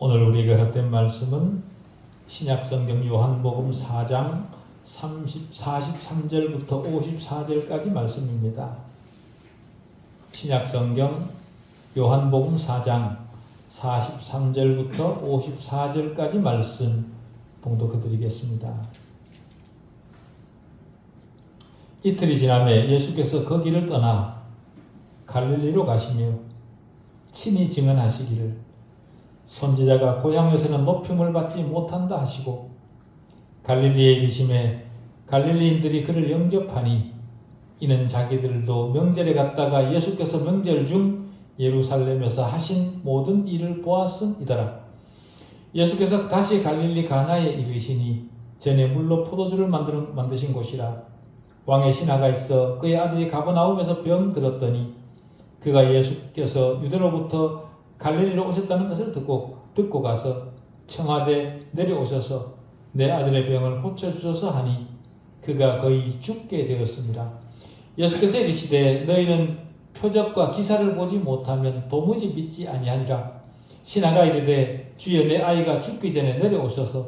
오늘 우리에게 허락된 말씀은 신약성경 요한복음 4장 43절부터 54절까지 말씀입니다. 신약성경 요한복음 4장 43절부터 54절까지 말씀 봉독해드리겠습니다. 이틀이 지나매 예수께서 거기를 떠나 갈릴리로 가시며 친히 증언하시기를 선지자가 고향에서는 높임을 받지 못한다 하시고 갈릴리에 이르심에 갈릴리인들이 그를 영접하니 이는 자기들도 명절에 갔다가 예수께서 명절 중 예루살렘에서 하신 모든 일을 보았음이더라. 예수께서 다시 갈릴리 가나에 이르시니 전에 물로 포도주를 만드신 곳이라. 왕의 신하가 있어 그의 아들이 가버나움에서 병들었더니 그가 예수께서 유대로부터 갈릴리로 오셨다는 것을 듣고 가서 청하되 내려오셔서 내 아들의 병을 고쳐주소서 하니 그가 거의 죽게 되었습니다. 예수께서 이르시되 너희는 표적과 기사를 보지 못하면 도무지 믿지 아니하니라. 신하가 이르되 주여 내 아이가 죽기 전에 내려오셔서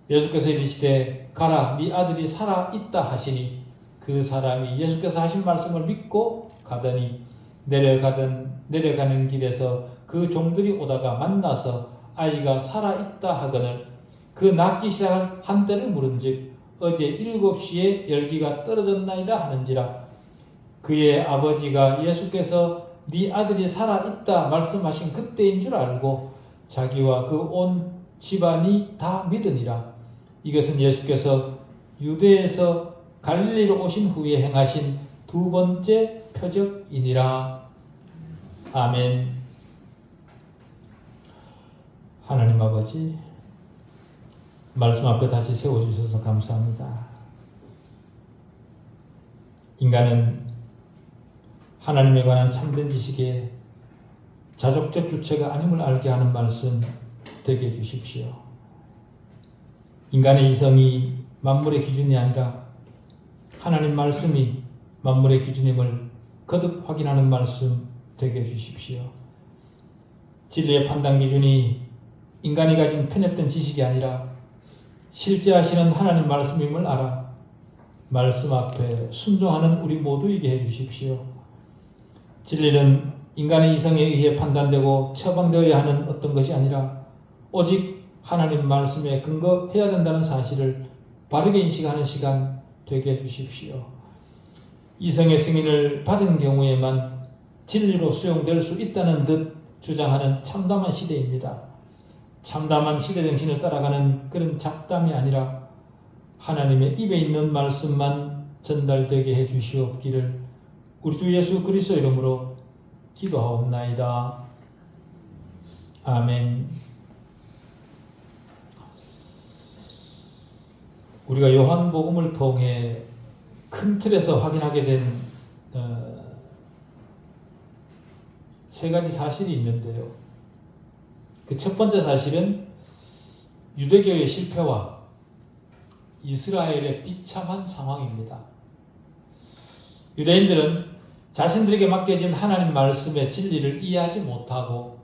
예수께서 이르시되 가라 네 아들이 살아있다 하시니 그 사람이 예수께서 하신 말씀을 믿고 가더니 내려가는 길에서 그 종들이 오다가 만나서 아이가 살아있다 하거늘 그 낫기 시작한 때를 물은즉 어제 7시에 열기가 떨어졌나이다 하는지라. 그의 아버지가 예수께서 네 아들이 살아있다 말씀하신 그때인 줄 알고 자기와 그 온 집안이 다 믿으니라. 이것은 예수께서 유대에서 갈릴리로 오신 후에 행하신 두 번째 표적이니라. 아멘. 하나님 아버지, 말씀 앞에 다시 세워주셔서 감사합니다. 인간은 하나님에 관한 참된 지식의 자족적 주체가 아님을 알게 하는 말씀 되게 해주십시오. 인간의 이성이 만물의 기준이 아니라 하나님 말씀이 만물의 기준임을 거듭 확인하는 말씀 되게 해주십시오. 진리의 판단 기준이 인간이 가진 편협된 지식이 아니라 실제하시는 하나님 말씀임을 알아 말씀 앞에 순종하는 우리 모두에게 해주십시오. 진리는 인간의 이성에 의해 판단되고 처방되어야 하는 어떤 것이 아니라 오직 하나님 말씀에 근거해야 된다는 사실을 바르게 인식하는 시간 되게 해주십시오. 이성의 승인을 받은 경우에만 진리로 수용될 수 있다는 듯 주장하는 참담한 시대입니다. 참담한 시대 정신을 따라가는 그런 잡담이 아니라 하나님의 입에 있는 말씀만 전달되게 해주시옵기를 우리 주 예수 그리스도 이름으로 기도하옵나이다. 아멘. 우리가 요한복음을 통해 큰 틀에서 확인하게 된 세 가지 사실이 있는데요. 그 첫 번째 사실은 유대교의 실패와 이스라엘의 비참한 상황입니다. 유대인들은 자신들에게 맡겨진 하나님 말씀의 진리를 이해하지 못하고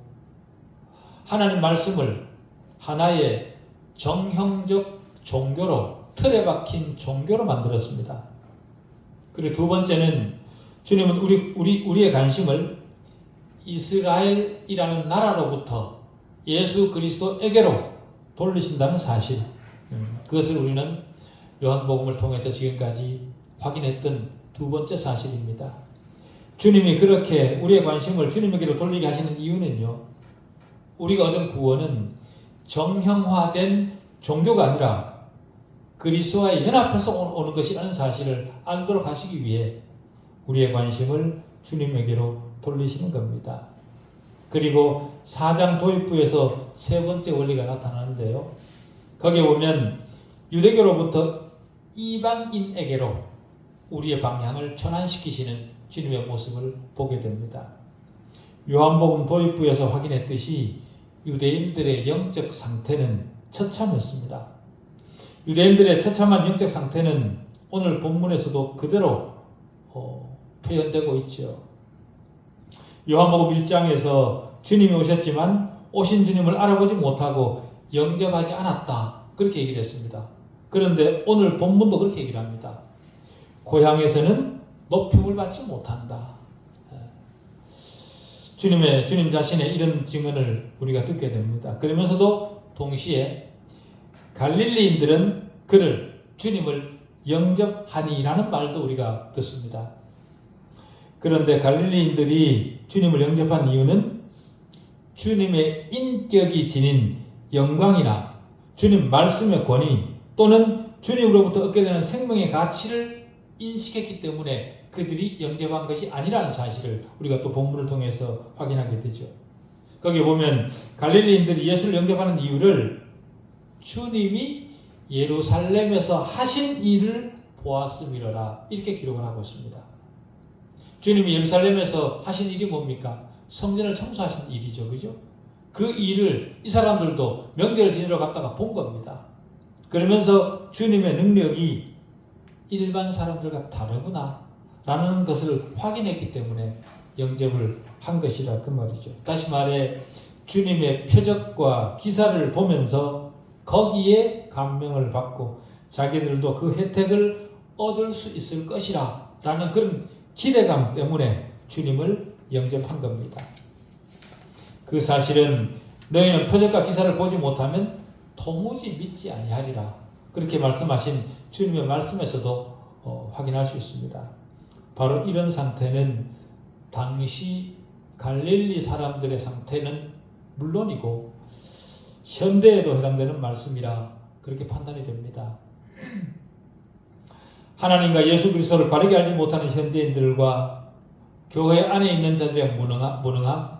하나님 말씀을 하나의 정형적 종교로 틀에 박힌 종교로 만들었습니다. 그리고 두 번째는 주님은 우리의 관심을 이스라엘이라는 나라로부터 예수 그리스도에게로 돌리신다는 사실, 그것을 우리는 요한복음을 통해서 지금까지 확인했던 두 번째 사실입니다. 주님이 그렇게 우리의 관심을 주님에게로 돌리게 하시는 이유는요, 우리가 얻은 구원은 정형화된 종교가 아니라 그리스도와의 연합해서 오는 것이라는 사실을 알도록 하시기 위해 우리의 관심을 주님에게로 돌리시는 겁니다. 그리고 4장 도입부에서 세 번째 원리가 나타나는데요. 거기에 보면 유대교로부터 이방인에게로 우리의 방향을 전환시키시는 주님의 모습을 보게 됩니다. 요한복음 도입부에서 확인했듯이 유대인들의 영적 상태는 처참했습니다. 유대인들의 처참한 영적 상태는 오늘 본문에서도 그대로 표현되고 있죠. 요한복음 1장에서 주님이 오셨지만 오신 주님을 알아보지 못하고 영접하지 않았다. 그렇게 얘기를 했습니다. 그런데 오늘 본문도 그렇게 얘기를 합니다. 고향에서는 높임을 받지 못한다. 주님 자신의 이런 증언을 우리가 듣게 됩니다. 그러면서도 동시에 갈릴리인들은 그를 주님을 영접하니라는 말도 우리가 듣습니다. 그런데 갈릴리인들이 주님을 영접한 이유는 주님의 인격이 지닌 영광이나 주님 말씀의 권위 또는 주님으로부터 얻게 되는 생명의 가치를 인식했기 때문에 그들이 영접한 것이 아니라는 사실을 우리가 또 본문을 통해서 확인하게 되죠. 거기 보면 갈릴리인들이 예수를 영접하는 이유를 주님이 예루살렘에서 하신 일을 보았음이로라 이렇게 기록을 하고 있습니다. 주님이 예루살렘에서 하신 일이 뭡니까? 성전을 청소하신 일이죠. 그죠? 그 일을 이 사람들도 명절을 지내러 갔다가 본 겁니다. 그러면서 주님의 능력이 일반 사람들과 다르구나 라는 것을 확인했기 때문에 영접을 한 것이라 그 말이죠. 다시 말해 주님의 표적과 기사를 보면서 거기에 감명을 받고 자기들도 그 혜택을 얻을 수 있을 것이라 라는 그런 기대감 때문에 주님을 영접한 겁니다. 그 사실은 너희는 표적과 기사를 보지 못하면 도무지 믿지 아니하리라 그렇게 말씀하신 주님의 말씀에서도 확인할 수 있습니다. 바로 이런 상태는 당시 갈릴리 사람들의 상태는 물론이고 현대에도 해당되는 말씀이라 그렇게 판단이 됩니다. 하나님과 예수 그리스도를 바르게 알지 못하는 현대인들과 교회 안에 있는 자들의 무능함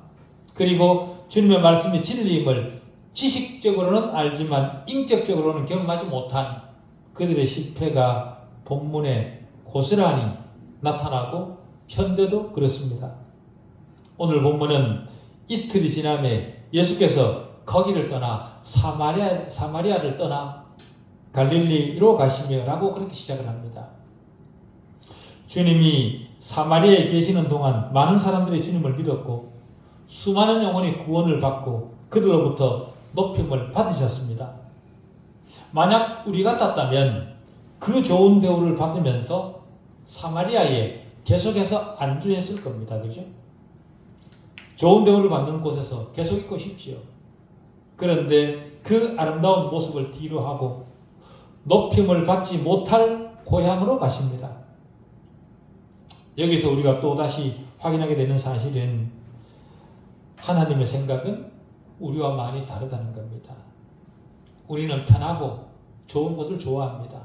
그리고 주님의 말씀이 진리임을 지식적으로는 알지만 인격적으로는 경험하지 못한 그들의 실패가 본문에 고스란히 나타나고 현대도 그렇습니다. 오늘 본문은 이틀이 지남에 예수께서 거기를 떠나 사마리아를 떠나 갈릴리로 가시며 라고 그렇게 시작을 합니다. 주님이 사마리아에 계시는 동안 많은 사람들이 주님을 믿었고 수많은 영혼이 구원을 받고 그들로부터 높임을 받으셨습니다. 만약 우리 같았다면 그 좋은 대우를 받으면서 사마리아에 계속해서 안주했을 겁니다. 그죠? 좋은 대우를 받는 곳에서 계속 있고 싶지요. 그런데 그 아름다운 모습을 뒤로 하고 높임을 받지 못할 고향으로 가십니다. 여기서 우리가 또다시 확인하게 되는 사실은 하나님의 생각은 우리와 많이 다르다는 겁니다. 우리는 편하고 좋은 곳을 좋아합니다.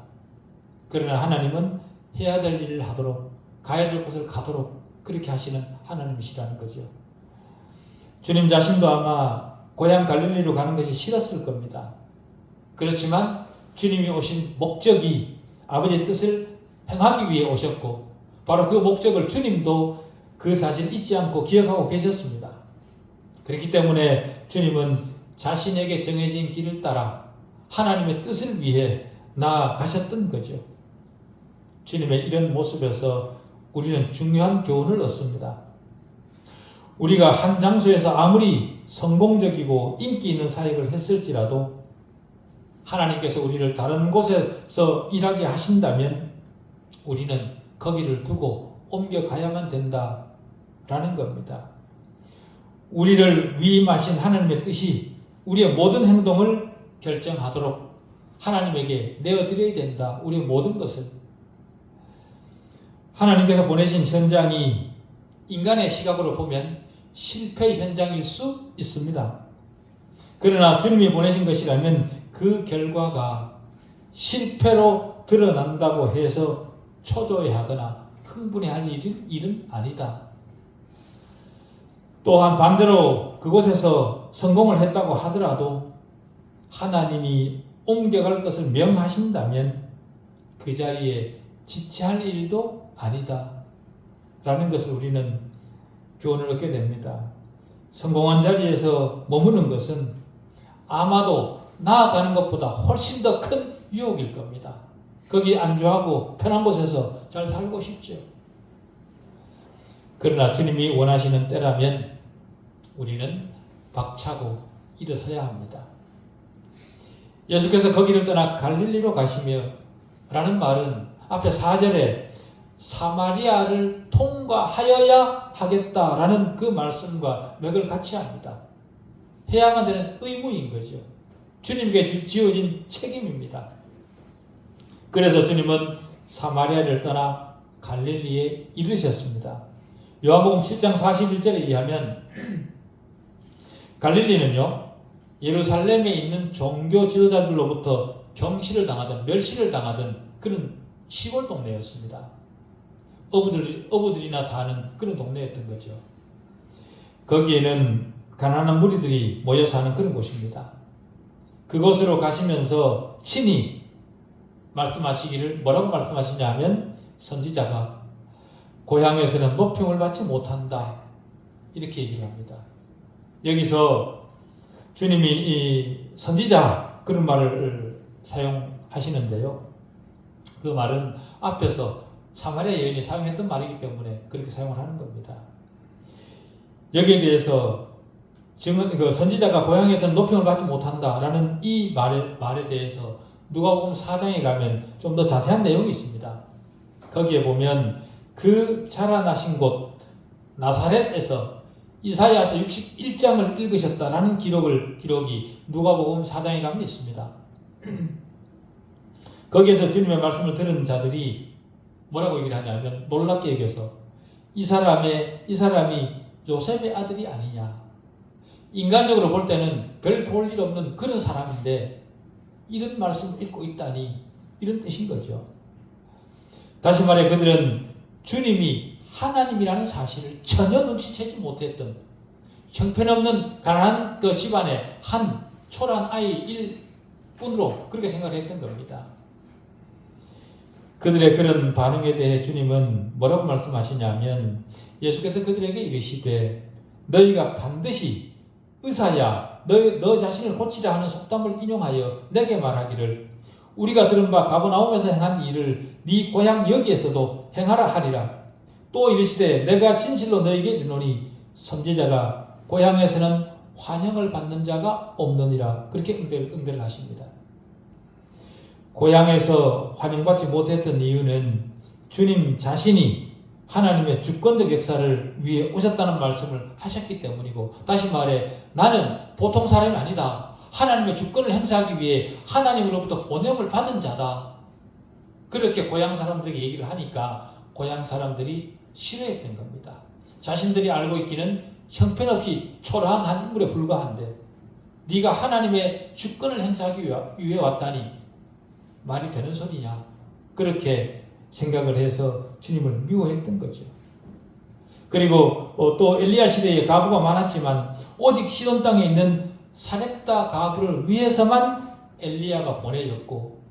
그러나 하나님은 해야 될 일을 하도록 가야 될 곳을 가도록 그렇게 하시는 하나님이시라는 거죠. 주님 자신도 아마 고향 갈릴리로 가는 것이 싫었을 겁니다. 그렇지만 주님이 오신 목적이 아버지의 뜻을 행하기 위해 오셨고 바로 그 목적을 주님도 그 사실 잊지 않고 기억하고 계셨습니다. 그렇기 때문에 주님은 자신에게 정해진 길을 따라 하나님의 뜻을 위해 나아가셨던 거죠. 주님의 이런 모습에서 우리는 중요한 교훈을 얻습니다. 우리가 한 장소에서 아무리 성공적이고 인기 있는 사역을 했을지라도 하나님께서 우리를 다른 곳에서 일하게 하신다면 우리는 거기를 두고 옮겨가야만 된다라는 겁니다. 우리를 위임하신 하나님의 뜻이 우리의 모든 행동을 결정하도록 하나님에게 내어드려야 된다. 우리의 모든 것을. 하나님께서 보내신 현장이 인간의 시각으로 보면 실패 현장일 수 있습니다. 그러나 주님이 보내신 것이라면 그 결과가 실패로 드러난다고 해서 초조해하거나 흥분해할 일은 아니다. 또한 반대로 그곳에서 성공을 했다고 하더라도 하나님이 옮겨갈 것을 명하신다면 그 자리에 지체할 일도 아니다 라는 것을 우리는 교훈을 얻게 됩니다. 성공한 자리에서 머무는 것은 아마도 나아가는 것보다 훨씬 더 큰 유혹일 겁니다. 거기 안주하고 편한 곳에서 잘 살고 싶죠. 그러나 주님이 원하시는 때라면 우리는 박차고 일어서야 합니다. 예수께서 거기를 떠나 갈릴리로 가시며 라는 말은 앞에 4절에 사마리아를 통과하여야 하겠다라는 그 말씀과 맥을 같이 합니다. 해야만 되는 의무인 거죠. 주님께 지어진 책임입니다. 그래서 주님은 사마리아를 떠나 갈릴리에 이르셨습니다. 요한복음 7장 41절에 의하면 갈릴리는요, 예루살렘에 있는 종교 지도자들로부터 경시를 당하던 멸시를 당하던 그런 시골 동네였습니다. 어부들이나 사는 그런 동네였던 거죠. 거기에는 가난한 무리들이 모여 사는 그런 곳입니다. 그곳으로 가시면서 친히 말씀하시기를 뭐라고 말씀하시냐면 선지자가 고향에서는 높임을 받지 못한다 이렇게 얘기를 합니다. 여기서 주님이 이 선지자 그런 말을 사용하시는데요. 그 말은 앞에서 사마리아 여인이 사용했던 말이기 때문에 그렇게 사용을 하는 겁니다. 여기에 대해서 그 선지자가 고향에서는 높임을 받지 못한다라는 이 말에 대해서 누가복음 4장에 가면 좀 더 자세한 내용이 있습니다. 거기에 보면 그 자라나신 곳 나사렛에서 이사야서 61장을 읽으셨다라는 기록이 누가복음 4장에 가면 있습니다. 거기에서 주님의 말씀을 들은 자들이 뭐라고 얘기를 하냐면 놀랍게 여겨서 이 사람이 요셉의 아들이 아니냐. 인간적으로 볼 때는 별 볼 일 없는 그런 사람인데 이런 말씀을 읽고 있다니 이런 뜻인 거죠. 다시 말해 그들은 주님이 하나님이라는 사실을 전혀 눈치채지 못했던 형편없는 가난한 그 집안의 한 초라한 아이일 뿐으로 그렇게 생각을 했던 겁니다. 그들의 그런 반응에 대해 주님은 뭐라고 말씀하시냐면 예수께서 그들에게 이르시되 너희가 반드시 의사야 너 자신을 고치라 하는 속담을 인용하여 내게 말하기를 우리가 들은 바 가버나움에서 행한 일을 네 고향 여기에서도 행하라 하리라. 또 이르시되 내가 진실로 너희에게 이르노니 선지자가 고향에서는 환영을 받는 자가 없느니라. 그렇게 응대를 하십니다. 고향에서 환영받지 못했던 이유는 주님 자신이 하나님의 주권적 역사를 위해 오셨다는 말씀을 하셨기 때문이고, 다시 말해 나는 보통 사람이 아니다. 하나님의 주권을 행사하기 위해 하나님으로부터 보냄을 받은 자다. 그렇게 고향 사람들에게 얘기를 하니까 고향 사람들이 싫어했던 겁니다. 자신들이 알고 있기는 형편없이 초라한 한 인물에 불과한데 네가 하나님의 주권을 행사하기 위해 왔다니 말이 되는 소리냐. 그렇게 생각을 해서 주님을 미워했던 거죠. 그리고 또 엘리야 시대에 가부가 많았지만 오직 시돈 땅에 있는 사렙다 가부를 위해서만 엘리야가 보내졌고,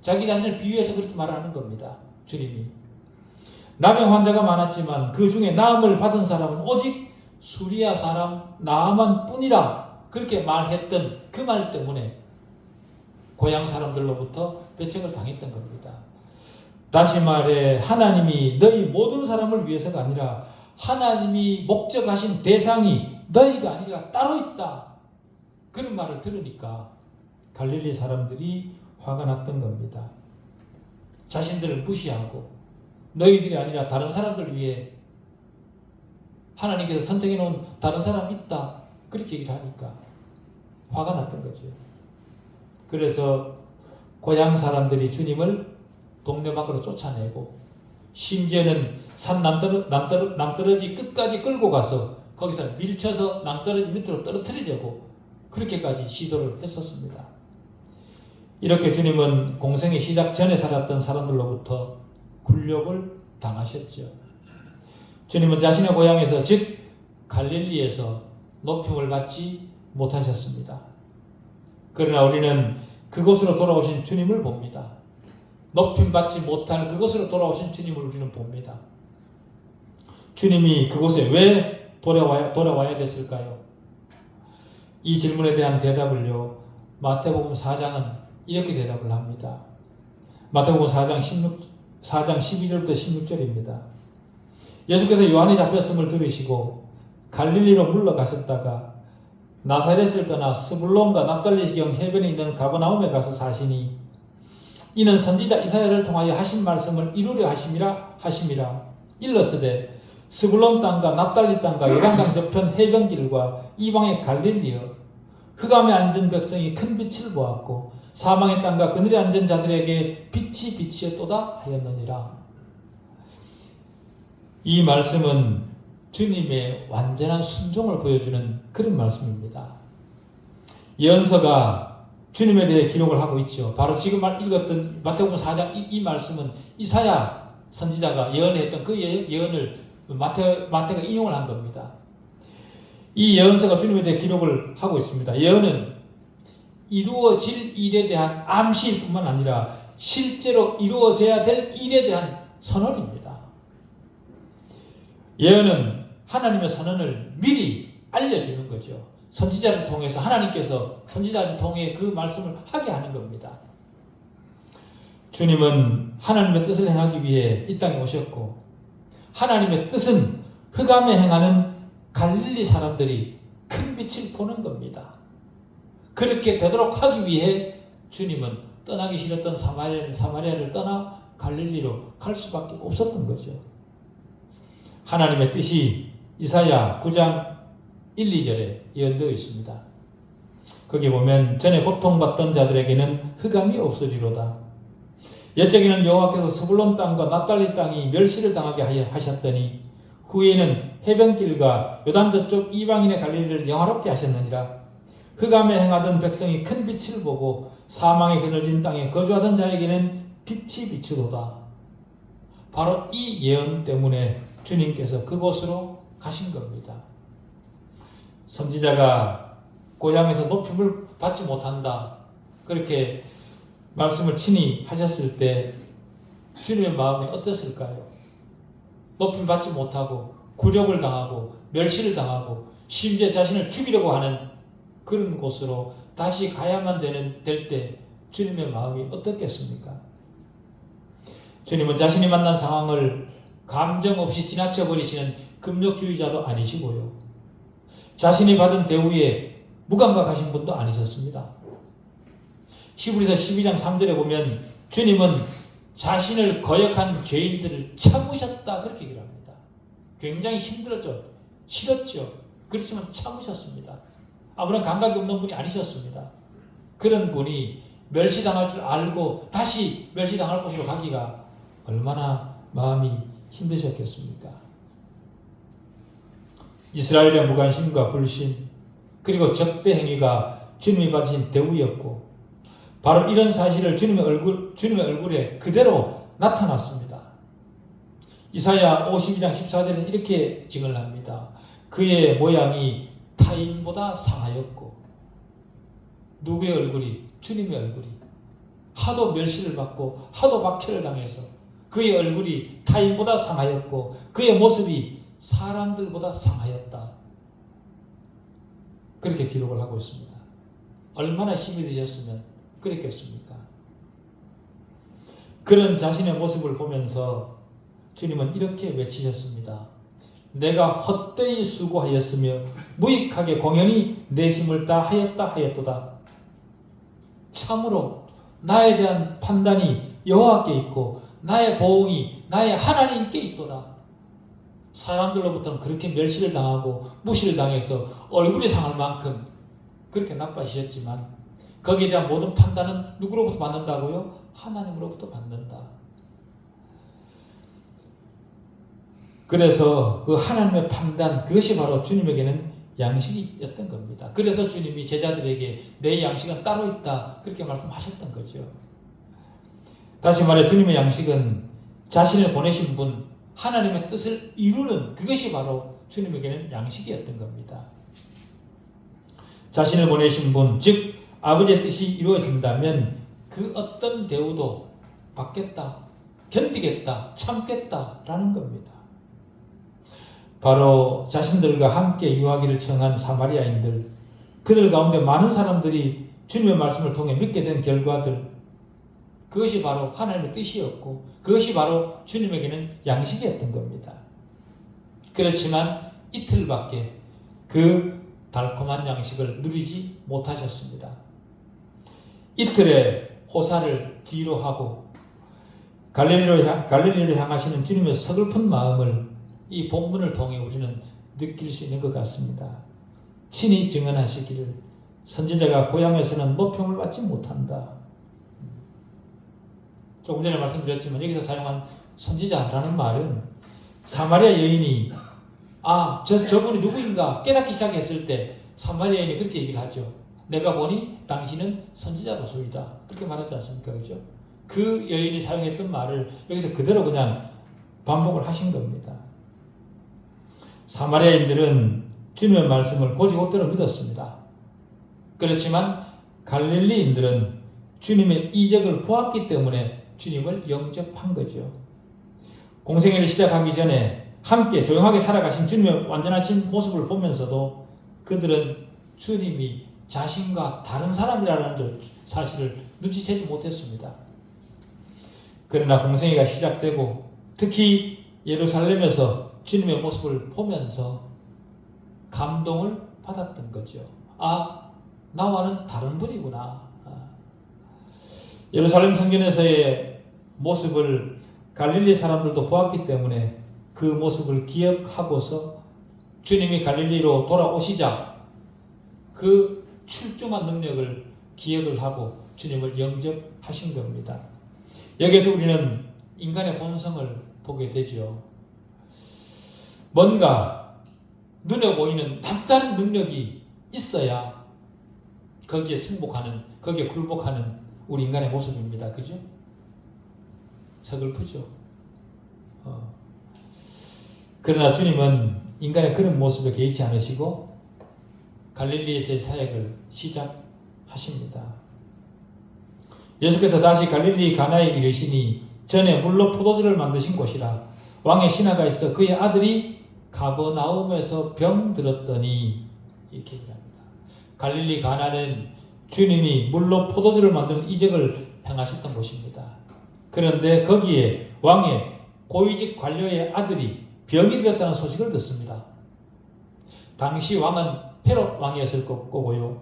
자기 자신을 비유해서 그렇게 말하는 겁니다. 주님이 나병 환자가 많았지만 그 중에 나음을 받은 사람은 오직 수리아 사람 나아만 뿐이라 그렇게 말했던 그 말 때문에 고향 사람들로부터 배척을 당했던 겁니다. 다시 말해 하나님이 너희 모든 사람을 위해서가 아니라 하나님이 목적하신 대상이 너희가 아니라 따로 있다. 그런 말을 들으니까 갈릴리 사람들이 화가 났던 겁니다. 자신들을 무시하고 너희들이 아니라 다른 사람들을 위해 하나님께서 선택해 놓은 다른 사람이 있다. 그렇게 얘기를 하니까 화가 났던 거죠. 그래서 고향 사람들이 주님을 동네 밖으로 쫓아내고 심지어는 산 낭떠러지 끝까지 끌고 가서 거기서 밀쳐서 낭떠러지 밑으로 떨어뜨리려고 그렇게까지 시도를 했었습니다. 이렇게 주님은 공생의 시작 전에 살았던 사람들로부터 굴욕을 당하셨죠. 주님은 자신의 고향에서 즉 갈릴리에서 높임을 받지 못하셨습니다. 그러나 우리는 그곳으로 돌아오신 주님을 봅니다. 높임받지 못할 그곳으로 돌아오신 주님을 우리는 봅니다. 주님이 그곳에 왜 돌아와야 됐을까요? 이 질문에 대한 대답을요, 마태복음 4장은 이렇게 대답을 합니다. 마태복음 4장 12절부터 16절입니다. 예수께서 요한이 잡혔음을 들으시고 갈릴리로 물러가셨다가 나사렛을 떠나 스불론과 납달리 지경 해변에 있는 가버나움에 가서 사시니 이는 선지자 이사야를 통하여 하신 말씀을 이루려 하심이라. 일러스되 스불론 땅과 납달리 땅과 요단강 저편 해변길과 이방의 갈릴리여, 흑암에 앉은 백성이 큰 빛을 보았고 사망의 땅과 그늘에 앉은 자들에게 빛이 비치었도다 하였느니라. 이 말씀은 주님의 완전한 순종을 보여주는 그런 말씀입니다. 예언서가 주님에 대해 기록을 하고 있죠. 바로 지금 읽었던 마태복음 4장 이 말씀은 이사야 선지자가 예언했던 그 예언을 마태가 인용을 한 겁니다. 이 예언서가 주님에 대해 기록을 하고 있습니다. 예언은 이루어질 일에 대한 암시일 뿐만 아니라 실제로 이루어져야 될 일에 대한 선언입니다. 예언은 하나님의 선언을 미리 알려주는 거죠. 선지자를 통해서 하나님께서 선지자를 통해 그 말씀을 하게 하는 겁니다. 주님은 하나님의 뜻을 행하기 위해 이 땅에 오셨고 하나님의 뜻은 흑암에 행하는 갈릴리 사람들이 큰 빛을 보는 겁니다. 그렇게 되도록 하기 위해 주님은 떠나기 싫었던 사마리아를 떠나 갈릴리로 갈 수밖에 없었던 거죠. 하나님의 뜻이 이사야 9장 1, 2절에 예언되어 있습니다. 거기 보면 전에 고통받던 자들에게는 흑암이 없으리로다. 옛적에는 여호와께서 스불론 땅과 납달리 땅이 멸시를 당하게 하셨더니 후에는 해변길과 요단 저쪽 이방인의 갈릴리를 영화롭게 하셨느니라. 흑암에 행하던 백성이 큰 빛을 보고 사망의 그늘진 땅에 거주하던 자에게는 빛이 비추도다. 바로 이 예언 때문에 주님께서 그곳으로 가신 겁니다. 선지자가 고향에서 높임을 받지 못한다, 그렇게 말씀을 친히 하셨을 때 주님의 마음은 어땠을까요? 높임 받지 못하고 굴욕을 당하고 멸시를 당하고 심지어 자신을 죽이려고 하는 그런 곳으로 다시 가야만 될 때 주님의 마음이 어떻겠습니까? 주님은 자신이 만난 상황을 감정 없이 지나쳐버리시는 금욕주의자도 아니시고요. 자신이 받은 대우에 무감각하신 분도 아니셨습니다. 히브리서 12장 3절에 보면 주님은 자신을 거역한 죄인들을 참으셨다, 그렇게 얘기를 합니다. 굉장히 힘들었죠. 싫었죠. 그렇지만 참으셨습니다. 아무런 감각이 없는 분이 아니셨습니다. 그런 분이 멸시당할 줄 알고 다시 멸시당할 곳으로 가기가 얼마나 마음이 힘드셨겠습니까? 이스라엘의 무관심과 불신 그리고 적대 행위가 주님이 받으신 대우였고 바로 이런 사실을 주님의 얼굴에 그대로 나타났습니다. 이사야 52장 14절은 이렇게 증언을 합니다. 그의 모양이 타인보다 상하였고, 누구의 얼굴이? 주님의 얼굴이 하도 멸시를 받고 하도 박해를 당해서 그의 얼굴이 타인보다 상하였고 그의 모습이 사람들보다 상하였다, 그렇게 기록을 하고 있습니다. 얼마나 힘이 드셨으면 그랬겠습니까? 그런 자신의 모습을 보면서 주님은 이렇게 외치셨습니다. 내가 헛되이 수고하였으며 무익하게 공연히 내 힘을 다하였다 하였도다. 참으로 나에 대한 판단이 여호와께 있고 나의 보응이 나의 하나님께 있도다. 사람들로부터는 그렇게 멸시를 당하고 무시를 당해서 얼굴이 상할 만큼 그렇게 나빠지셨지만 거기에 대한 모든 판단은 누구로부터 받는다고요? 하나님으로부터 받는다. 그래서 그 하나님의 판단, 그것이 바로 주님에게는 양식이었던 겁니다. 그래서 주님이 제자들에게 내 양식은 따로 있다, 그렇게 말씀하셨던 거죠. 다시 말해 주님의 양식은 자신을 보내신 분, 하나님의 뜻을 이루는, 그것이 바로 주님에게는 양식이었던 겁니다. 자신을 보내신 분, 즉 아버지의 뜻이 이루어진다면 그 어떤 대우도 받겠다, 견디겠다, 참겠다라는 겁니다. 바로 자신들과 함께 유하기를 청한 사마리아인들, 그들 가운데 많은 사람들이 주님의 말씀을 통해 믿게 된 결과들, 그것이 바로 하나님의 뜻이었고 그것이 바로 주님에게는 양식이었던 겁니다. 그렇지만 이틀밖에 그 달콤한 양식을 누리지 못하셨습니다. 이틀의 호사를 뒤로 하고 갈릴리로 향하시는 주님의 서글픈 마음을 이 본문을 통해 우리는 느낄 수 있는 것 같습니다. 친히 증언하시기를 선지자가 고향에서는 노평을 받지 못한다. 조금 전에 말씀드렸지만 여기서 사용한 선지자라는 말은 사마리아 여인이 저분이 누구인가 깨닫기 시작했을 때 사마리아 여인이 그렇게 얘기를 하죠. 내가 보니 당신은 선지자로소이다. 그렇게 말하지 않습니까? 그죠? 그 여인이 사용했던 말을 여기서 그대로 그냥 반복을 하신 겁니다. 사마리아인들은 주님의 말씀을 곧이곧대로 믿었습니다. 그렇지만 갈릴리인들은 주님의 이적을 보았기 때문에 주님을 영접한 거죠. 공생애를 시작하기 전에 함께 조용하게 살아가신 주님의 완전하신 모습을 보면서도 그들은 주님이 자신과 다른 사람이라는 사실을 눈치채지 못했습니다. 그러나 공생애가 시작되고 특히 예루살렘에서 주님의 모습을 보면서 감동을 받았던 거죠. 나와는 다른 분이구나. 예루살렘 성전에서의 모습을 갈릴리 사람들도 보았기 때문에 그 모습을 기억하고서 주님이 갈릴리로 돌아오시자 그 출중한 능력을 기억을 하고 주님을 영접하신 겁니다. 여기에서 우리는 인간의 본성을 보게 되죠. 뭔가 눈에 보이는 남다른 능력이 있어야 거기에 승복하는, 거기에 굴복하는 우리 인간의 모습입니다. 그죠? 서글프죠. 그러나 주님은 인간의 그런 모습에 개의치 않으시고 갈릴리에서의 사역을 시작하십니다. 예수께서 다시 갈릴리 가나에 이르시니 전에 물로 포도주를 만드신 곳이라 왕의 신하가 있어 그의 아들이 가버나움에서 병들었더니 이렇게 얘기합니다. 갈릴리 가나는 주님이 물로 포도주를 만드는 이적을 행하셨던 곳입니다. 그런데 거기에 왕의 고위직 관료의 아들이 병이 들었다는 소식을 듣습니다. 당시 왕은 헤롯 왕이었을 거고요.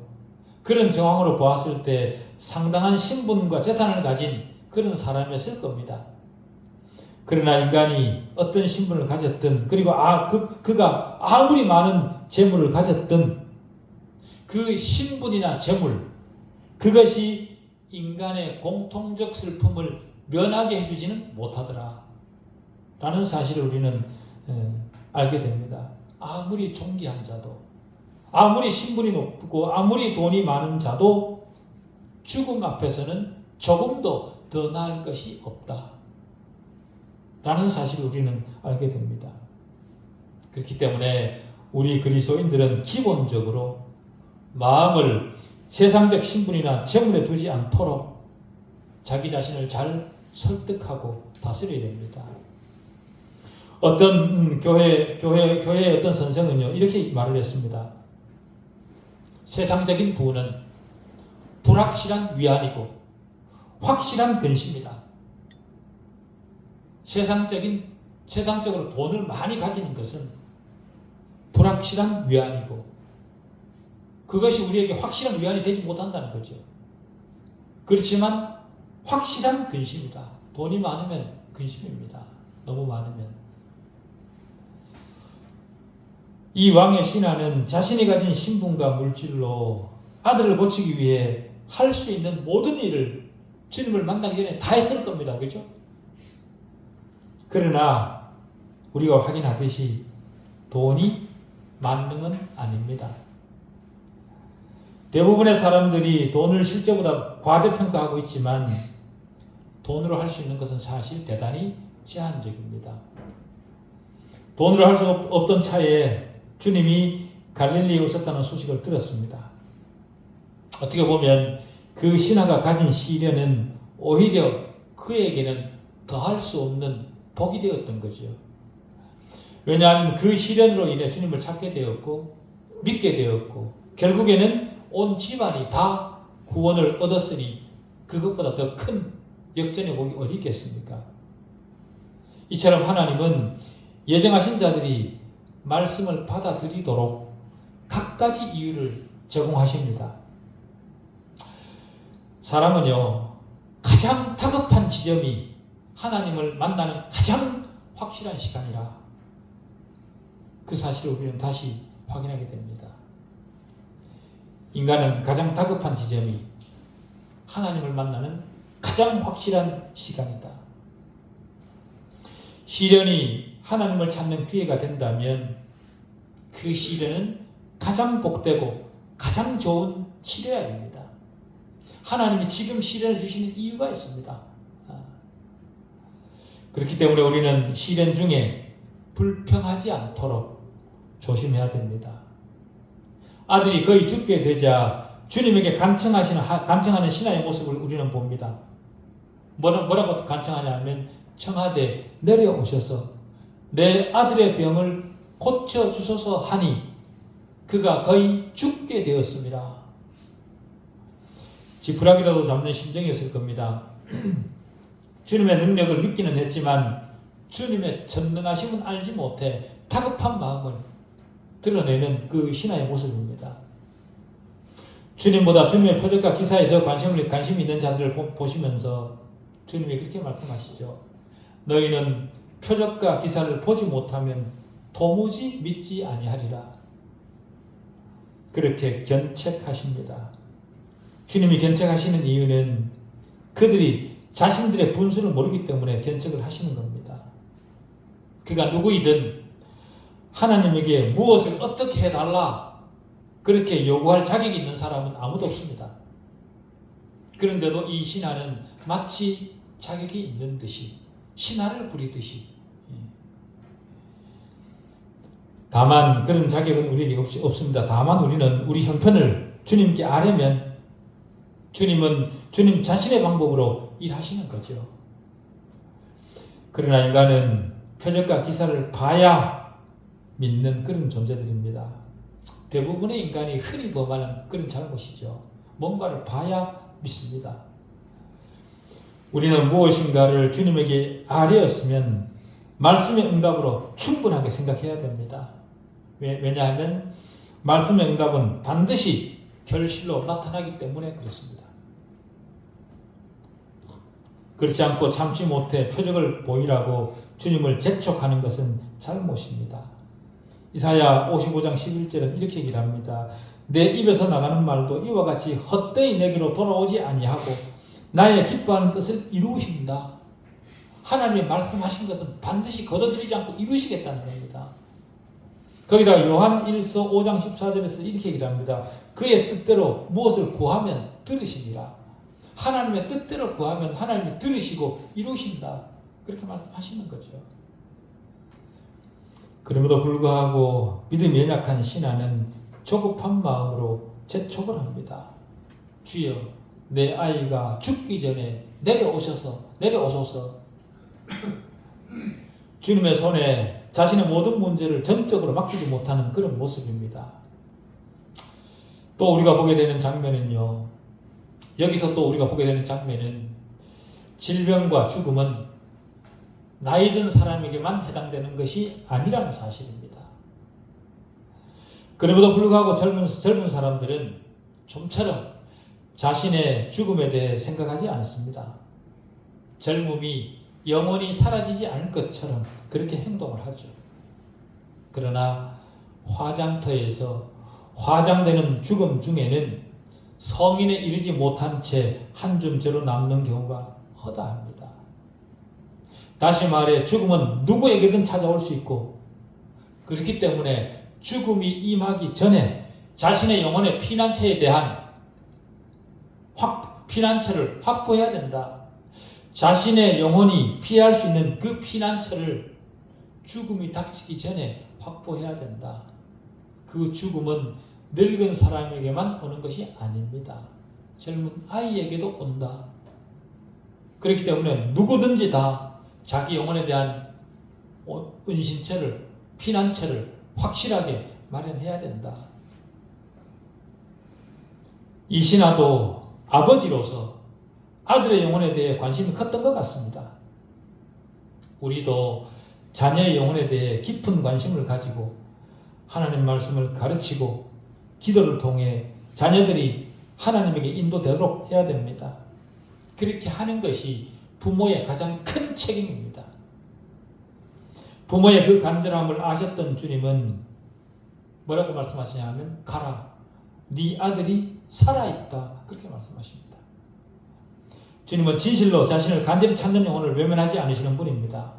그런 정황으로 보았을 때 상당한 신분과 재산을 가진 그런 사람이었을 겁니다. 그러나 인간이 어떤 신분을 가졌든 그리고 그가 아무리 많은 재물을 가졌든 그 신분이나 재물 그것이 인간의 공통적 슬픔을 면하게 해주지는 못하더라 라는 사실을 우리는 알게 됩니다. 아무리 존귀한 자도 아무리 신분이 높고 아무리 돈이 많은 자도 죽음 앞에서는 조금도 더 나을 것이 없다 라는 사실을 우리는 알게 됩니다. 그렇기 때문에 우리 그리스도인들은 기본적으로 마음을 세상적 신분이나 재물에 두지 않도록 자기 자신을 잘 설득하고 다스려야 됩니다. 어떤 교회의 어떤 선생은요 이렇게 말을 했습니다. 세상적인 부는 불확실한 위안이고 확실한 근심이다. 세상적으로 돈을 많이 가지는 것은 불확실한 위안이고 그것이 우리에게 확실한 위안이 되지 못한다는 거죠. 그렇지만 확실한 근심이다. 돈이 많으면 근심입니다. 너무 많으면. 이 왕의 신하는 자신이 가진 신분과 물질로 아들을 고치기 위해 할 수 있는 모든 일을 주님을 만나기 전에 다 했을 겁니다. 그죠? 그러나 우리가 확인하듯이 돈이 만능은 아닙니다. 대부분의 사람들이 돈을 실제보다 과대평가하고 있지만 돈으로 할 수 있는 것은 사실 대단히 제한적입니다. 돈으로 할 수 없던 차에 주님이 갈릴리에 오셨다는 소식을 들었습니다. 어떻게 보면 그 신하가 가진 시련은 오히려 그에게는 더할 수 없는 복이 되었던 거죠. 왜냐하면 그 시련으로 인해 주님을 찾게 되었고 믿게 되었고 결국에는 온 집안이 다 구원을 얻었으니 그것보다 더 큰 역전의 복이 어디 있겠습니까? 이처럼 하나님은 예정하신 자들이 말씀을 받아들이도록 갖가지 이유를 제공하십니다. 사람은요, 가장 다급한 지점이 하나님을 만나는 가장 확실한 시간이라 그 사실을 우리는 다시 확인하게 됩니다. 인간은 가장 다급한 지점이 하나님을 만나는 가장 확실한 시간이다. 시련이 하나님을 찾는 기회가 된다면 그 시련은 가장 복되고 가장 좋은 치료약입니다. 하나님이 지금 시련을 주시는 이유가 있습니다. 그렇기 때문에 우리는 시련 중에 불평하지 않도록 조심해야 됩니다. 아들이 거의 죽게 되자 주님에게 간청하는 신하의 모습을 우리는 봅니다. 뭐라고 간청하냐 하면 청하되 내려오셔서 내 아들의 병을 고쳐주소서 하니 그가 거의 죽게 되었습니다. 지푸라기라도 잡는 심정이었을 겁니다. 주님의 능력을 믿기는 했지만 주님의 전능하심은 알지 못해 다급한 마음을 드러내는 그 신하의 모습입니다. 주님보다 주님의 표적과 기사에 더 관심이 있는 자들을 보시면서 주님이 그렇게 말씀하시죠. 너희는 표적과 기사를 보지 못하면 도무지 믿지 아니하리라. 그렇게 견책하십니다. 주님이 견책하시는 이유는 그들이 자신들의 분수를 모르기 때문에 견책을 하시는 겁니다. 그가 누구이든 하나님에게 무엇을 어떻게 해달라 그렇게 요구할 자격이 있는 사람은 아무도 없습니다. 그런데도 이 신하는 마치 자격이 있는 듯이 신하를 부리듯이, 다만 그런 자격은 우리에게 없습니다. 다만 우리는 우리 형편을 주님께 아뢰면 주님은 주님 자신의 방법으로 일하시는 거죠. 그러나 인간은 표적과 기사를 봐야 믿는 그런 존재들입니다. 대부분의 인간이 흔히 범하는 그런 잘못이죠. 뭔가를 봐야 믿습니다. 우리는 무엇인가를 주님에게 아뢰었으면 말씀의 응답으로 충분하게 생각해야 됩니다. 왜냐하면 말씀의 응답은 반드시 결실로 나타나기 때문에 그렇습니다. 그렇지 않고 참지 못해 표적을 보이라고 주님을 재촉하는 것은 잘못입니다. 이사야 55장 11절은 이렇게 얘기를 합니다. 내 입에서 나가는 말도 이와 같이 헛되이 내게로 돌아오지 아니하고 나의 기뻐하는 뜻을 이루신다. 하나님이 말씀하신 것은 반드시 거둬들이지 않고 이루시겠다는 겁니다. 거기다 요한 1서 5장 14절에서 이렇게 얘기를 합니다. 그의 뜻대로 무엇을 구하면 들으시리라. 하나님의 뜻대로 구하면 하나님이 들으시고 이루신다. 그렇게 말씀하시는 거죠. 그럼에도 불구하고 믿음이 연약한 신하는 조급한 마음으로 재촉을 합니다. 주여, 내 아이가 죽기 전에 내려오소서. 주님의 손에 자신의 모든 문제를 전적으로 맡기지 못하는 그런 모습입니다. 또 우리가 보게 되는 장면은요. 여기서 또 우리가 보게 되는 장면은 질병과 죽음은 나이 든 사람에게만 해당되는 것이 아니라는 사실입니다. 그럼에도 불구하고 젊은 사람들은 좀처럼 자신의 죽음에 대해 생각하지 않습니다. 젊음이 영원히 사라지지 않을 것처럼 그렇게 행동을 하죠. 그러나 화장터에서 화장되는 죽음 중에는 성인에 이르지 못한 채 한 줌째로 남는 경우가 허다합니다. 다시 말해 죽음은 누구에게든 찾아올 수 있고 그렇기 때문에 죽음이 임하기 전에 자신의 영혼의 피난처에 대한 피난처를 확보해야 된다. 자신의 영혼이 피할 수 있는 그 피난처를 죽음이 닥치기 전에 확보해야 된다. 그 죽음은 늙은 사람에게만 오는 것이 아닙니다. 젊은 아이에게도 온다. 그렇기 때문에 누구든지 다 자기 영혼에 대한 은신처를, 피난처를 확실하게 마련해야 된다. 이 신하도 아버지로서 아들의 영혼에 대해 관심이 컸던 것 같습니다. 우리도 자녀의 영혼에 대해 깊은 관심을 가지고 하나님 말씀을 가르치고 기도를 통해 자녀들이 하나님에게 인도되도록 해야 됩니다. 그렇게 하는 것이 부모의 가장 큰 책임입니다. 부모의 그 간절함을 아셨던 주님은 뭐라고 말씀하시냐면 가라, 네 아들이 살아있다, 그렇게 말씀하십니다. 주님은 진실로 자신을 간절히 찾는 영혼을 외면하지 않으시는 분입니다.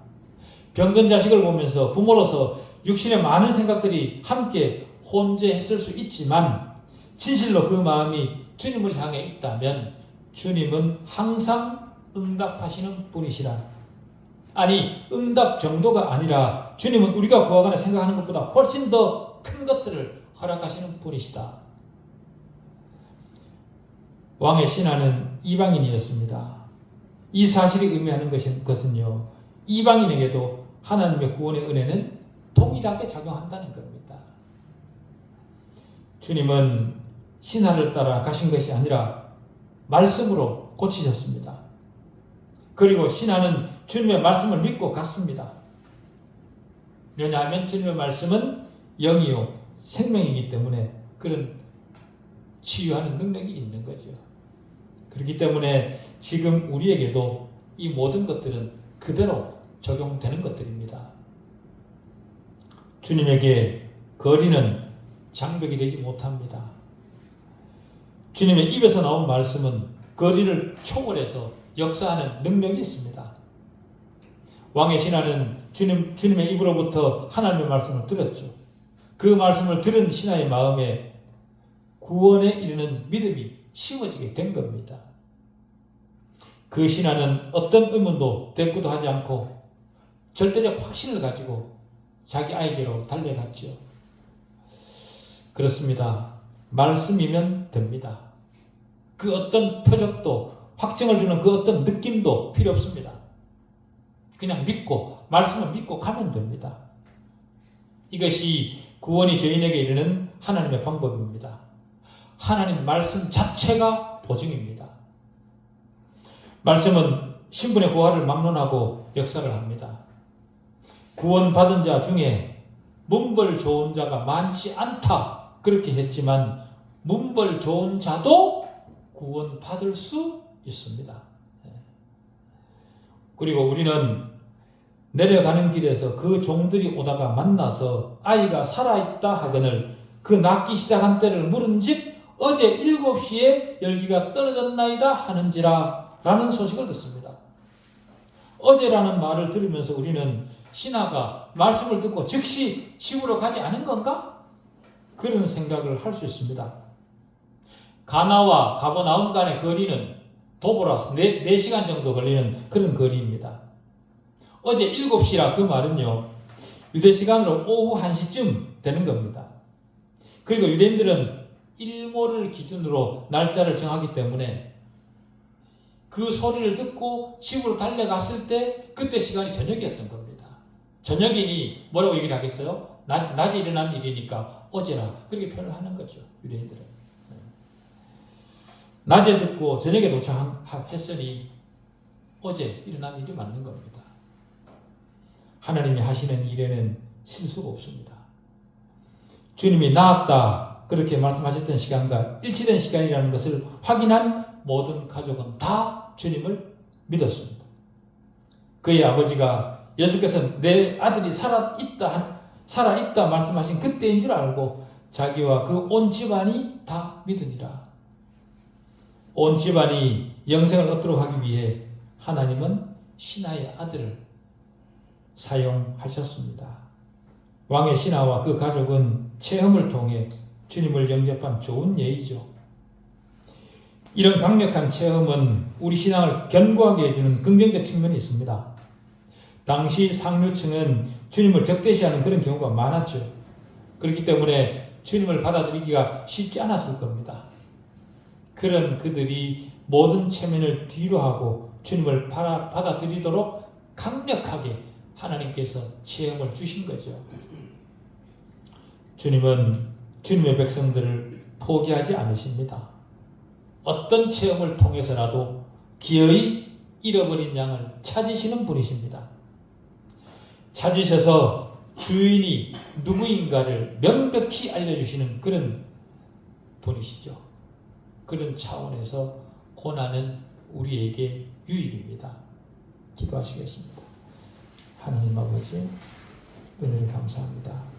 병든 자식을 보면서 부모로서 육신의 많은 생각들이 함께 혼재했을 수 있지만 진실로 그 마음이 주님을 향해 있다면 주님은 항상 응답하시는 분이시라. 아니, 응답 정도가 아니라 주님은 우리가 구하거나 생각하는 것보다 훨씬 더 큰 것들을 허락하시는 분이시다. 왕의 신하는 이방인이었습니다. 이 사실이 의미하는 것은요, 이방인에게도 하나님의 구원의 은혜는 동일하게 작용한다는 겁니다. 주님은 신하를 따라 가신 것이 아니라 말씀으로 고치셨습니다. 그리고 신하는 주님의 말씀을 믿고 갔습니다. 왜냐하면 주님의 말씀은 영이요 생명이기 때문에 그런 치유하는 능력이 있는 거죠. 그렇기 때문에 지금 우리에게도 이 모든 것들은 그대로 적용되는 것들입니다. 주님에게 거리는 장벽이 되지 못합니다. 주님의 입에서 나온 말씀은 거리를 초월해서 역사하는 능력이 있습니다. 왕의 신하는 주님의 입으로부터 하나님의 말씀을 들었죠. 그 말씀을 들은 신하의 마음에 구원에 이르는 믿음이 심어지게 된 겁니다. 그 신하는 어떤 의문도 대꾸도 하지 않고 절대적 확신을 가지고 자기 아이에게로 달려갔죠. 그렇습니다. 말씀이면 됩니다. 그 어떤 표적도 확증을 주는 그 어떤 느낌도 필요 없습니다. 그냥 믿고 말씀을 믿고 가면 됩니다. 이것이 구원이 죄인에게 이르는 하나님의 방법입니다. 하나님 말씀 자체가 보증입니다. 말씀은 신분의 고하를 막론하고 역사를 합니다. 구원받은 자 중에 문벌 좋은 자가 많지 않다 그렇게 했지만 문벌 좋은 자도 구원받을 수 있습니다. 그리고 우리는 내려가는 길에서 그 종들이 오다가 만나서 아이가 살아있다 하거늘 그 낳기 시작한 때를 물은즉 어제 7시에 열기가 떨어졌나이다 하는지라 라는 소식을 듣습니다. 어제라는 말을 들으면서 우리는 신하가 말씀을 듣고 즉시 집으로 가지 않은 건가? 그런 생각을 할 수 있습니다. 가나와 가버나움 간의 거리는 도보라서 4시간 정도 걸리는 그런 거리입니다. 어제 7시라 그 말은요, 유대 시간으로 오후 1시쯤 되는 겁니다. 그리고 유대인들은 일몰을 기준으로 날짜를 정하기 때문에 그 소리를 듣고 집으로 달려갔을 때 그때 시간이 저녁이었던 겁니다. 저녁이니 뭐라고 얘기를 하겠어요? 낮에 일어난 일이니까 어제라 그렇게 표현을 하는 거죠. 유대인들은. 낮에 듣고 저녁에 도착했으니 어제 일어난 일이 맞는 겁니다. 하나님이 하시는 일에는 실수가 없습니다. 주님이 나았다 그렇게 말씀하셨던 시간과 일치된 시간이라는 것을 확인한 모든 가족은 다 주님을 믿었습니다. 그의 아버지가 예수께서 내 아들이 살아있다 말씀하신 그때인 줄 알고 자기와 그 온 집안이 다 믿으니라. 온 집안이 영생을 얻도록 하기 위해 하나님은 신하의 아들을 사용하셨습니다. 왕의 신하와 그 가족은 체험을 통해 주님을 영접한 좋은 예이죠. 이런 강력한 체험은 우리 신앙을 견고하게 해주는 긍정적 측면이 있습니다. 당시 상류층은 주님을 적대시하는 그런 경우가 많았죠. 그렇기 때문에 주님을 받아들이기가 쉽지 않았을 겁니다. 그런 그들이 모든 체면을 뒤로 하고 주님을 받아들이도록 강력하게 하나님께서 체험을 주신 거죠. 주님은 주님의 백성들을 포기하지 않으십니다. 어떤 체험을 통해서라도 기어이 잃어버린 양을 찾으시는 분이십니다. 찾으셔서 주인이 누구인가를 명백히 알려주시는 그런 분이시죠. 그런 차원에서 고난은 우리에게 유익입니다. 기도하시겠습니다. 하나님 아버지, 은혜를 감사합니다.